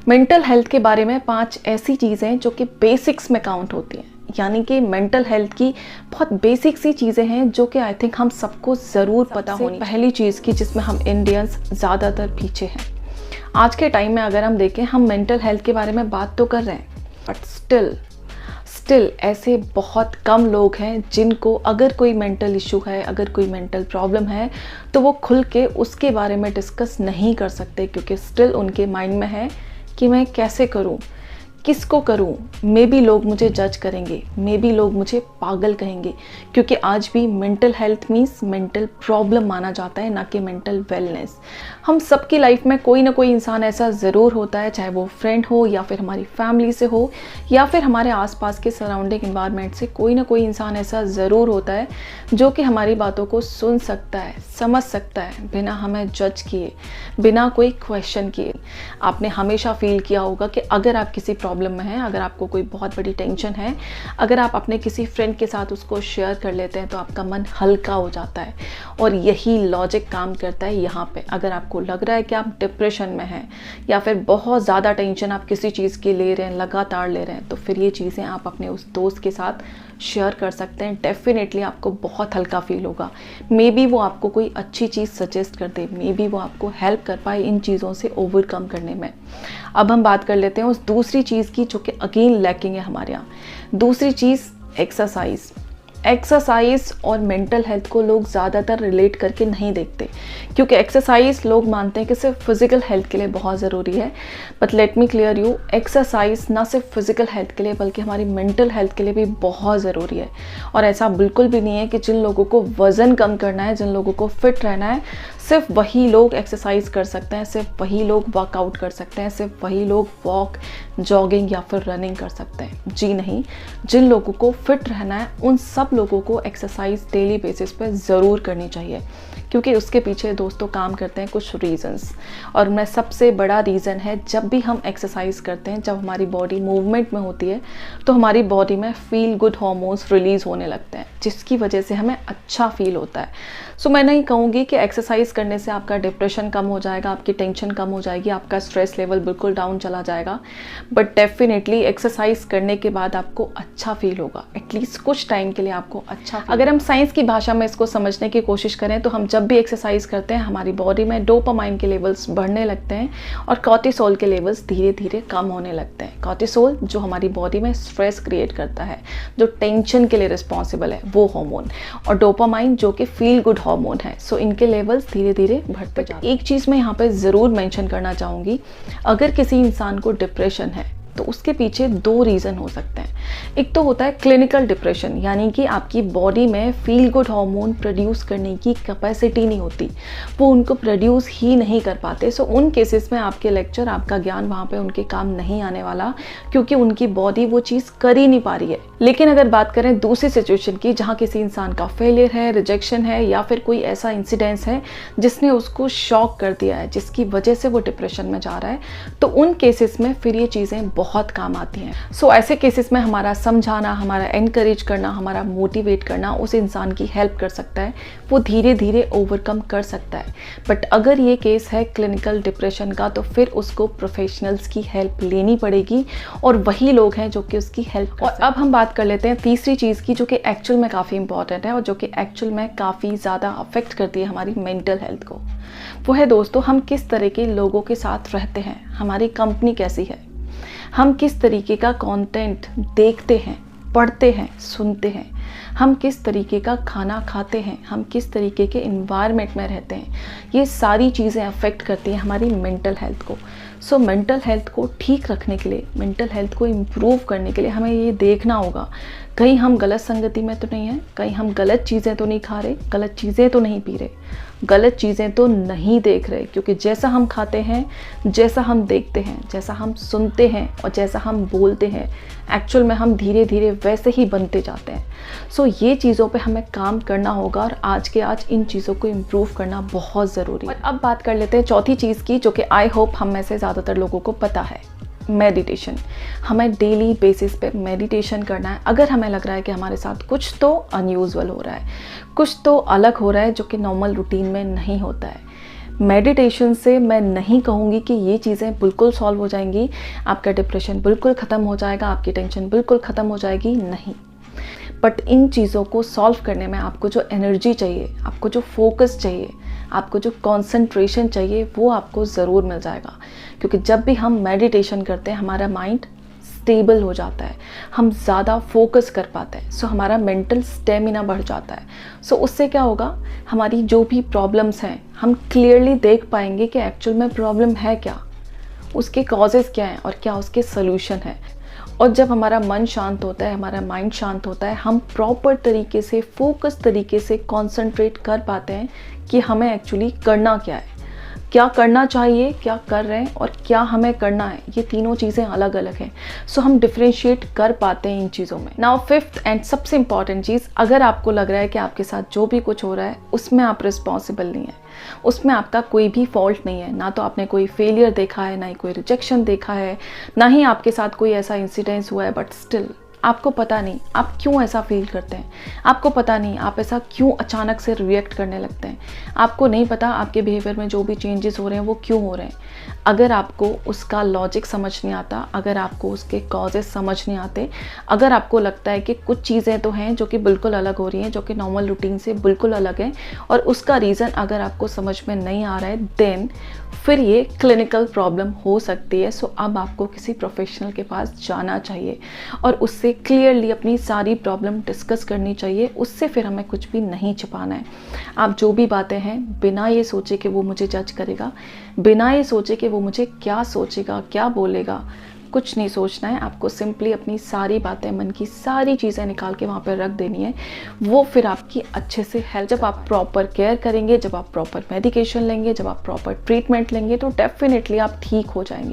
Mental health के बारे में 5 ऐसी चीज़ें जो कि बेसिक्स में काउंट होती हैं, यानी कि मेंटल हेल्थ की बहुत बेसिक सी चीज़ें हैं जो कि आई थिंक हम सबको ज़रूर पता होनी। पहली चीज़ की जिसमें हम इंडियंस ज़्यादातर पीछे हैं। आज के टाइम में अगर हम देखें, हम मेंटल हेल्थ के बारे में बात तो कर रहे हैं, बट स्टिल ऐसे बहुत कम लोग हैं जिनको अगर कोई मेंटल इशू है, अगर कोई मेंटल प्रॉब्लम है, तो वो खुल के उसके बारे में डिस्कस नहीं कर सकते, क्योंकि स्टिल उनके माइंड में है कि मैं कैसे करूं, किसको करूं, मे बी लोग मुझे जज करेंगे, मे बी लोग मुझे पागल कहेंगे, क्योंकि आज भी mental health means mental problem माना जाता है, ना कि मेंटल वेलनेस। हम सबकी लाइफ में कोई ना कोई इंसान ऐसा ज़रूर होता है, चाहे वो फ्रेंड हो या फिर हमारी फैमिली से हो या फिर हमारे आसपास के सराउंडिंग इन्वायरमेंट से, कोई ना कोई इंसान ऐसा ज़रूर होता है जो कि हमारी बातों को सुन सकता है, समझ सकता है, बिना हमें जज किए, बिना कोई क्वेश्चन किए। आपने हमेशा फील किया होगा कि अगर आप किसी प्रॉब्लम में हैं, अगर आपको कोई बहुत बड़ी टेंशन है, अगर आप अपने किसी फ्रेंड के साथ उसको शेयर कर लेते हैं तो आपका मन हल्का हो जाता है। और यही लॉजिक काम करता है यहाँ पे। अगर आपको लग रहा है कि आप डिप्रेशन में हैं या फिर बहुत ज़्यादा टेंशन आप किसी चीज़ की ले रहे हैं, लगातार ले रहे हैं, तो फिर ये चीज़ें आप अपने उस दोस्त के साथ शेयर कर सकते हैं। डेफिनेटली आपको बहुत हल्का फील होगा। मे बी वो आपको कोई अच्छी चीज़ सजेस्ट कर दे, मे बी वो आपको हेल्प कर पाए इन चीज़ों से ओवरकम करने में। अब हम बात कर लेते हैं उस दूसरी चीज़ की जो कि अगेन लैकिंग है हमारे यहाँ। दूसरी चीज़ एक्सरसाइज और मेंटल हेल्थ को लोग ज़्यादातर रिलेट करके नहीं देखते, क्योंकि एक्सरसाइज लोग मानते हैं कि सिर्फ फिजिकल हेल्थ के लिए बहुत ज़रूरी है। But let me clear you, exercise ना सिर्फ फिजिकल हेल्थ के लिए बल्कि हमारी मेंटल हेल्थ के लिए भी बहुत ज़रूरी है। और ऐसा बिल्कुल भी नहीं है कि जिन लोगों को वज़न कम करना है, जिन लोगों को फिट रहना है, सिर्फ वही लोग एक्सरसाइज कर सकते हैं, सिर्फ वही लोग वर्कआउट कर सकते हैं, सिर्फ वही लोग वॉक, जॉगिंग या फिर रनिंग कर सकते हैं। जी नहीं, जिन लोगों को फिट रहना है उन सब लोगों को एक्सरसाइज डेली बेसिस पे ज़रूर करनी चाहिए, क्योंकि उसके पीछे दोस्तों काम करते हैं कुछ रीज़न्स। और उनमें सबसे बड़ा रीज़न है, जब भी हम एक्सरसाइज करते हैं, जब हमारी बॉडी मूवमेंट में होती है, तो हमारी बॉडी में फील गुड हार्मोन्स रिलीज़ होने लगते हैं, जिसकी वजह से हमें अच्छा फील होता है। सो मैं नहीं कहूँगी कि एक्सरसाइज करने से आपका डिप्रेशन कम हो जाएगा, आपकी टेंशन कम हो जाएगी, आपका स्ट्रेस लेवल बिल्कुल डाउन चला जाएगा, बट डेफिनेटली एक्सरसाइज करने के बाद आपको अच्छा फील होगा। एटलीस्ट कुछ टाइम के लिए आपको अच्छा। अगर हम साइंस की भाषा में इसको समझने की कोशिश करें, तो हम जब भी एक्सरसाइज करते हैं हमारी बॉडी में डोपामाइन के लेवल्स बढ़ने लगते हैं और कॉर्टिसोल के लेवल्स धीरे धीरे कम होने लगते हैं। कॉर्टिसोल जो हमारी बॉडी में स्ट्रेस क्रिएट करता है, जो टेंशन के लिए रिस्पॉन्सिबल है, वो हार्मोन, और डोपामाइन जो कि फील गुड हार्मोन है। सो इनके लेवल्स धीरे धीरे बढ़ते जाते हैं। एक चीज़ मैं यहाँ पे ज़रूर मेंशन करना चाहूँगी, अगर किसी इंसान को डिप्रेशन है तो उसके पीछे 2 रीज़न हो सकते हैं। एक तो होता है क्लिनिकल डिप्रेशन, यानी कि आपकी बॉडी में फील गुड हार्मोन प्रोड्यूस करने की कैपेसिटी नहीं होती, वो उनको प्रोड्यूस ही नहीं कर पाते। सो उन केसेस में आपके लेक्चर, आपका ज्ञान वहाँ पे उनके काम नहीं आने वाला, क्योंकि उनकी बॉडी वो चीज़ कर ही नहीं पा रही है। लेकिन अगर बात करें दूसरी सिचुएशन की, जहाँ किसी इंसान का फेलियर है, रिजेक्शन है, या फिर कोई ऐसा इंसिडेंस है जिसने उसको शॉक कर दिया है, जिसकी वजह से वो डिप्रेशन में जा रहा है, तो उन केसेस में फिर ये चीज़ें बहुत काम आती हैं। सो ऐसे केसेस में हमारा समझाना, हमारा एनकरेज करना, हमारा मोटिवेट करना उस इंसान की हेल्प कर सकता है, वो धीरे धीरे ओवरकम कर सकता है। बट अगर ये केस है क्लिनिकल डिप्रेशन का, तो फिर उसको प्रोफेशनल्स की हेल्प लेनी पड़ेगी, और वही लोग हैं जो कि उसकी हेल्प कर सकते हैं। अब हम बात कर लेते हैं तीसरी चीज़ की, जो कि एक्चुअल में काफ़ी इंपॉर्टेंट है और जो कि एक्चुअल में काफ़ी ज़्यादा अफेक्ट करती है हमारी मेंटल हेल्थ को। वो है दोस्तों, हम किस तरह के लोगों के साथ रहते हैं, हमारी कंपनी कैसी है, हम किस तरीके का कंटेंट देखते हैं, पढ़ते हैं, सुनते हैं, हम किस तरीके का खाना खाते हैं, हम किस तरीके के इन्वायरमेंट में रहते हैं, ये सारी चीज़ें अफेक्ट करती हैं हमारी मेंटल हेल्थ को। सो मेंटल हेल्थ को ठीक रखने के लिए, मेंटल हेल्थ को इम्प्रूव करने के लिए हमें ये देखना होगा, कहीं हम गलत संगति में तो नहीं हैं, कहीं हम गलत चीज़ें तो नहीं खा रहे, गलत चीज़ें तो नहीं पी रहे, गलत चीज़ें तो नहीं देख रहे, क्योंकि जैसा हम खाते हैं, जैसा हम देखते हैं, जैसा हम सुनते हैं और जैसा हम बोलते हैं, एक्चुअल में हम धीरे धीरे वैसे ही बनते जाते हैं। सो ये चीज़ों पे हमें काम करना होगा, और आज के आज इन चीज़ों को इम्प्रूव करना बहुत ज़रूरी है। और अब बात कर लेते हैं चौथी चीज़ की, जो कि आई होप हम में से ज़्यादातर लोगों को पता है, मेडिटेशन। हमें डेली बेसिस पे मेडिटेशन करना है। अगर हमें लग रहा है कि हमारे साथ कुछ तो अनयूजुअल हो रहा है, कुछ तो अलग हो रहा है जो कि नॉर्मल रूटीन में नहीं होता है, मेडिटेशन से मैं नहीं कहूँगी कि ये चीज़ें बिल्कुल सॉल्व हो जाएंगी, आपका डिप्रेशन बिल्कुल ख़त्म हो जाएगा, आपकी टेंशन बिल्कुल ख़त्म हो जाएगी, नहीं। बट इन चीज़ों को सॉल्व करने में आपको जो एनर्जी चाहिए, आपको जो फोकस चाहिए, आपको जो कंसंट्रेशन चाहिए, वो आपको ज़रूर मिल जाएगा। क्योंकि जब भी हम मेडिटेशन करते हैं हमारा माइंड स्टेबल हो जाता है, हम ज़्यादा फोकस कर पाते हैं, सो हमारा मेंटल स्टेमिना बढ़ जाता है। सो उससे क्या होगा, हमारी जो भी प्रॉब्लम्स हैं हम क्लियरली देख पाएंगे कि एक्चुअल में प्रॉब्लम है क्या, उसके कॉजेज़ क्या हैं और क्या उसके सॉल्यूशन है। और जब हमारा मन शांत होता है, हमारा माइंड शांत होता है, हम प्रॉपर तरीके से, फोकस तरीके से कंसंट्रेट कर पाते हैं कि हमें एक्चुअली करना क्या है, क्या करना चाहिए, क्या कर रहे हैं और क्या हमें करना है। ये तीनों चीज़ें अलग अलग हैं, सो हम डिफ्रेंशिएट कर पाते हैं इन चीज़ों में। नाउ फिफ्थ एंड सबसे इम्पॉर्टेंट चीज़, अगर आपको लग रहा है कि आपके साथ जो भी कुछ हो रहा है उसमें आप रिस्पॉन्सिबल नहीं है, उसमें आपका कोई भी फॉल्ट नहीं है, ना तो आपने कोई फेलियर देखा है, ना ही कोई रिजेक्शन देखा है, ना ही आपके साथ कोई ऐसा इंसिडेंस हुआ है, बट स्टिल आपको पता नहीं आप क्यों ऐसा फील करते हैं, आपको पता नहीं आप ऐसा क्यों अचानक से रिएक्ट करने लगते हैं, आपको नहीं पता आपके बिहेवियर में जो भी चेंजेस हो रहे हैं वो क्यों हो रहे हैं। अगर आपको उसका लॉजिक समझ नहीं आता, अगर आपको उसके कॉजेस समझ नहीं आते, अगर आपको लगता है कि कुछ चीज़ें तो हैं जो कि बिल्कुल अलग हो रही हैं, जो कि नॉर्मल रूटीन से बिल्कुल अलग हैं, और उसका रीज़न अगर आपको समझ में नहीं आ रहा है, देन फिर ये क्लिनिकल प्रॉब्लम हो सकती है। सो अब आपको किसी प्रोफेशनल के पास जाना चाहिए और उससे क्लियरली अपनी सारी प्रॉब्लम डिस्कस करनी चाहिए। उससे फिर हमें कुछ भी नहीं छिपाना है। आप जो भी बातें हैं, बिना ये सोचे कि वो मुझे जज करेगा, बिना ये सोचे कि वो मुझे क्या सोचेगा, क्या बोलेगा, कुछ नहीं सोचना है। आपको सिंपली अपनी सारी बातें, मन की सारी चीज़ें निकाल के वहाँ पर रख देनी है। वो फिर आपकी अच्छे से हेल्प, जब आप प्रॉपर केयर करेंगे, जब आप प्रॉपर मेडिकेशन लेंगे, जब आप प्रॉपर ट्रीटमेंट लेंगे, तो डेफिनेटली आप ठीक हो जाएंगे।